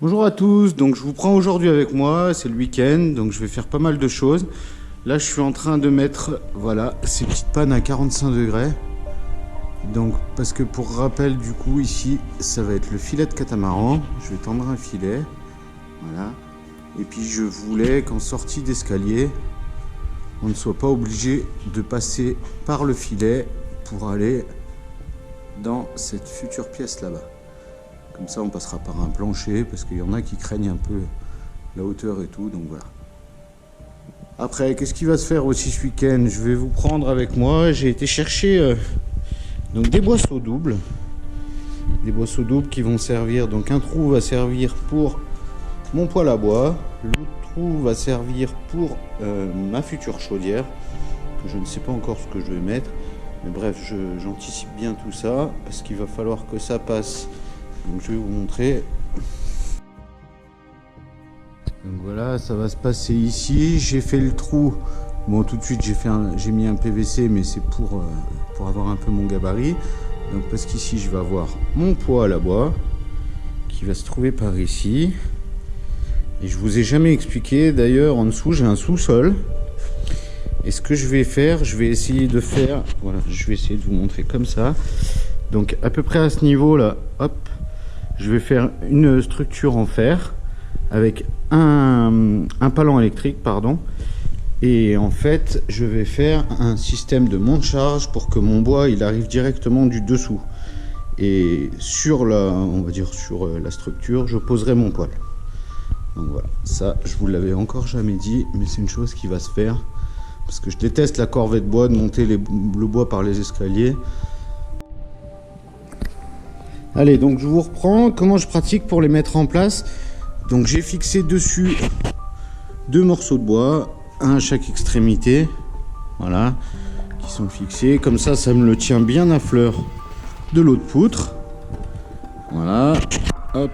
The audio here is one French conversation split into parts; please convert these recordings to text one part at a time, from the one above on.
Bonjour à tous, donc je vous prends aujourd'hui avec moi, c'est le week-end, donc je vais faire pas mal de choses. Là je suis en train de mettre, voilà, ces petites pannes à 45 degrés. Donc parce que pour rappel du coup ici, ça va être le filet de catamaran. Je vais tendre un filet, voilà. Et puis je voulais qu'en sortie d'escalier, on ne soit pas obligé de passer par le filet pour aller dans cette future pièce là-bas. Comme ça on passera par un plancher parce qu'il y en a qui craignent un peu la hauteur et tout, donc voilà. Après, qu'est-ce qui va se faire aussi ce week-end? Je vais vous prendre avec moi. J'ai été chercher donc des boisseaux doubles. Des boisseaux doubles qui vont servir. Donc un trou va servir pour mon poêle à bois. L'autre trou va servir pour ma future chaudière. Que je ne sais pas encore ce que je vais mettre. Mais bref, j'anticipe bien tout ça. Parce qu'il va falloir que ça passe. Donc je vais vous montrer. Donc voilà, ça va se passer ici. J'ai fait le trou. Bon, tout de suite j'ai mis un PVC, mais c'est pour avoir un peu mon gabarit. Donc parce qu'ici je vais avoir mon poêle à bois qui va se trouver par ici. Et je vous ai jamais expliqué. D'ailleurs, en dessous j'ai un sous-sol. Et ce que je vais faire, je vais essayer de faire. Voilà, je vais essayer de vous montrer comme ça. Donc à peu près à ce niveau là, hop. Je vais faire une structure en fer avec un palan électrique, pardon. Et en fait, je vais faire un système de monte-charge pour que mon bois il arrive directement du dessous. Et sur on va dire sur la structure, je poserai mon poêle. Donc voilà, ça je vous l'avais encore jamais dit, mais c'est une chose qui va se faire parce que je déteste la corvée de bois, de monter le bois par les escaliers. Allez, donc je vous reprends comment je pratique pour les mettre en place. Donc j'ai fixé dessus 2 morceaux de bois, un à chaque extrémité, voilà, qui sont fixés. Comme ça, ça me le tient bien à fleur de l'autre poutre. Voilà, hop.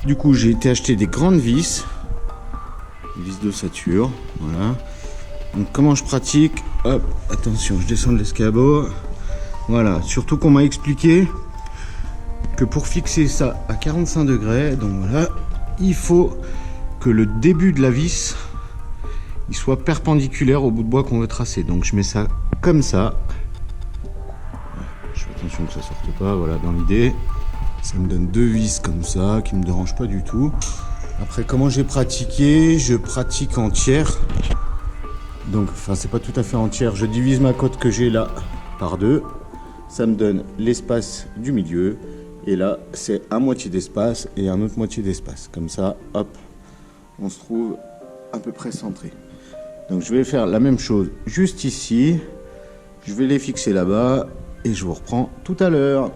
Du coup, j'ai été acheter des grandes vis, vis d'ossature, voilà. Donc comment je pratique? Hop, attention, je descends de l'escabeau. Voilà, surtout qu'on m'a expliqué que pour fixer ça à 45 degrés, donc voilà, il faut que le début de la vis il soit perpendiculaire au bout de bois qu'on veut tracer. Donc je mets ça comme ça. Je fais attention que ça sorte pas, voilà, dans l'idée. Ça me donne 2 vis comme ça, qui me dérangent pas du tout. Après, comment j'ai pratiqué? Je pratique en tiers. Donc, enfin, c'est pas tout à fait en tiers. Je divise ma côte que j'ai là par 2. Ça me donne l'espace du milieu. Et là, c'est un moitié d'espace et un autre moitié d'espace. Comme ça, hop, on se trouve à peu près centré. Donc je vais faire la même chose juste ici. Je vais les fixer là-bas et je vous reprends tout à l'heure.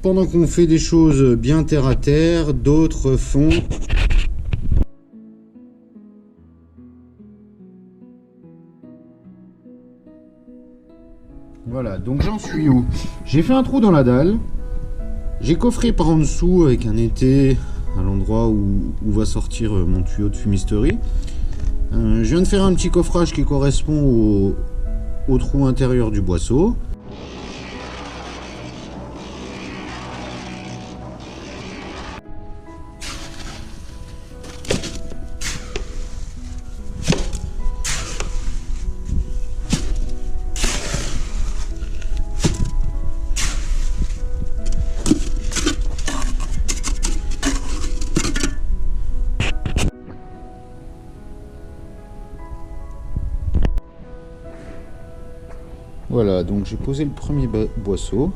pendant qu'on fait des choses bien terre à terre, d'autres font... Voilà, donc j'en suis où? J'ai fait un trou dans la dalle. J'ai coffré par en dessous avec un étai à l'endroit où va sortir mon tuyau de fumisterie. Je viens de faire un petit coffrage qui correspond au trou intérieur du boisseau. Voilà, donc j'ai posé le premier boisseau.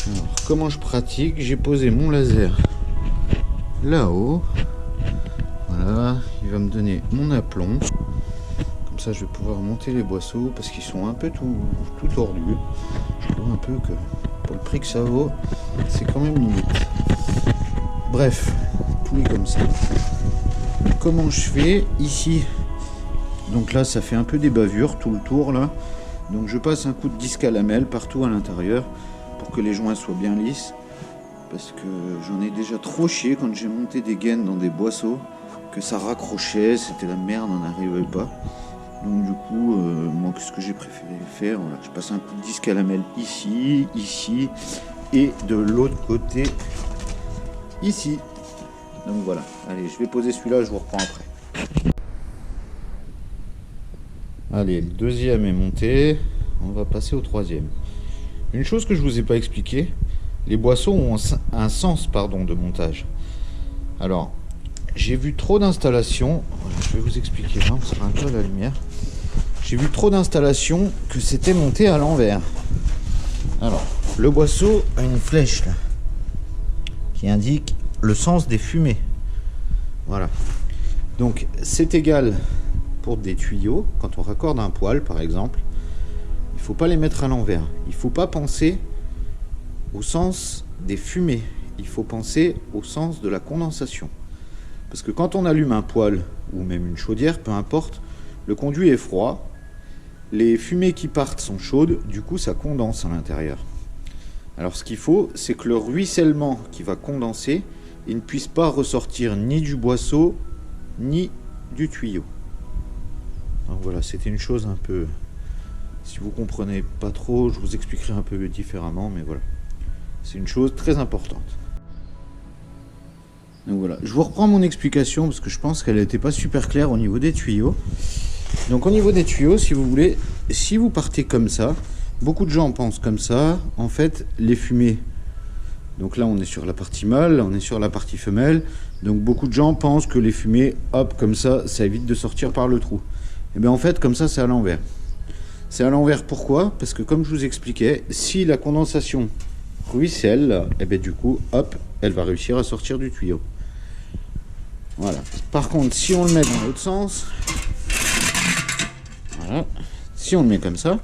Alors, comment je pratique? J'ai posé mon laser là-haut. Voilà, il va me donner mon aplomb. Comme ça, je vais pouvoir monter les boisseaux parce qu'ils sont un peu tout tordus. Je trouve un peu que pour le prix que ça vaut, c'est quand même limite. Bref, tout est comme ça. Comment je fais ici? Donc là, ça fait un peu des bavures tout le tour là. Donc je passe un coup de disque à lamelle partout à l'intérieur pour que les joints soient bien lisses. Parce que j'en ai déjà trop chié quand j'ai monté des gaines dans des boisseaux, que ça raccrochait, c'était la merde, on n'arrivait pas. Donc du coup, moi ce que j'ai préféré faire, voilà, je passe un coup de disque à lamelle ici, ici et de l'autre côté ici. Donc voilà, allez, je vais poser celui-là, je vous reprends après. Allez, le deuxième est monté, on va passer au troisième. Une chose que je vous ai pas expliqué, les boisseaux ont un sens de montage. Alors, j'ai vu trop d'installations, je vais vous expliquer là, on sera un peu à la lumière. J'ai vu trop d'installations que c'était monté à l'envers. Alors, le boisseau a une flèche là, qui indique le sens des fumées. Voilà. Donc, c'est égal pour des tuyaux, quand on raccorde un poêle par exemple, il ne faut pas les mettre à l'envers. Il ne faut pas penser au sens des fumées, il faut penser au sens de la condensation. Parce que quand on allume un poêle ou même une chaudière, peu importe, le conduit est froid, les fumées qui partent sont chaudes, du coup ça condense à l'intérieur. Alors ce qu'il faut, c'est que le ruissellement qui va condenser, il ne puisse pas ressortir ni du boisseau ni du tuyau. Donc voilà, c'était une chose un peu... Si vous comprenez pas trop, je vous expliquerai un peu différemment, mais voilà. C'est une chose très importante. Donc voilà, je vous reprends mon explication parce que je pense qu'elle n'était pas super claire au niveau des tuyaux. Donc au niveau des tuyaux, si vous voulez, si vous partez comme ça, beaucoup de gens pensent comme ça. En fait, les fumées... Donc là, on est sur la partie mâle, on est sur la partie femelle. Donc beaucoup de gens pensent que les fumées, hop, comme ça évite de sortir par le trou. Et bien en fait, comme ça, c'est à l'envers. C'est à l'envers, pourquoi? Parce que comme je vous expliquais, si la condensation ruisselle, et bien du coup, hop, elle va réussir à sortir du tuyau. Voilà. Par contre, si on le met dans l'autre sens, voilà, si on le met comme ça,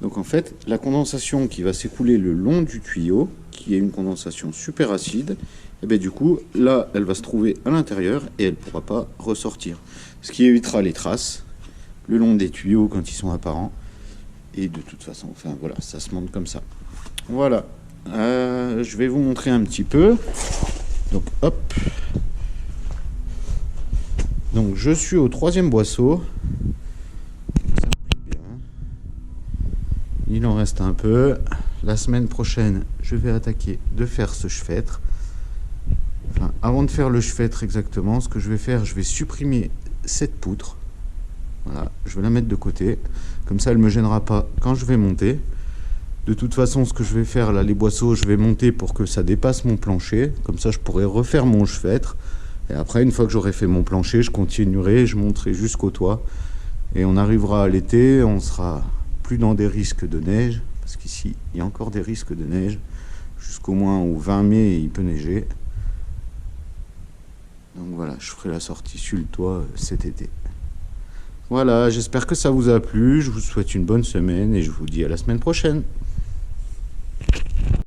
donc en fait, la condensation qui va s'écouler le long du tuyau, qui est une condensation super acide, et bien du coup, là, elle va se trouver à l'intérieur et elle ne pourra pas ressortir. Ce qui évitera les traces le long des tuyaux quand ils sont apparents. Et de toute façon, enfin voilà, ça se monte comme ça. Voilà. Je vais vous montrer un petit peu. Donc hop. Donc je suis au troisième boisseau. Ça me plaît bien. Il en reste un peu. La semaine prochaine, je vais attaquer de faire ce chevêtre. Enfin, avant de faire le chevêtre exactement, ce que je vais faire, je vais supprimer cette poutre. Voilà, je vais la mettre de côté. Comme ça, elle ne me gênera pas quand je vais monter. De toute façon, ce que je vais faire là, les boisseaux, je vais monter pour que ça dépasse mon plancher. Comme ça, je pourrai refaire mon chevêtre. Et après, une fois que j'aurai fait mon plancher, je continuerai, je monterai jusqu'au toit. Et on arrivera à l'été, on sera plus dans des risques de neige. Parce qu'ici, il y a encore des risques de neige. Jusqu'au moins au 20 mai, il peut neiger. Donc voilà, je ferai la sortie sur le toit cet été. Voilà, j'espère que ça vous a plu. Je vous souhaite une bonne semaine et je vous dis à la semaine prochaine.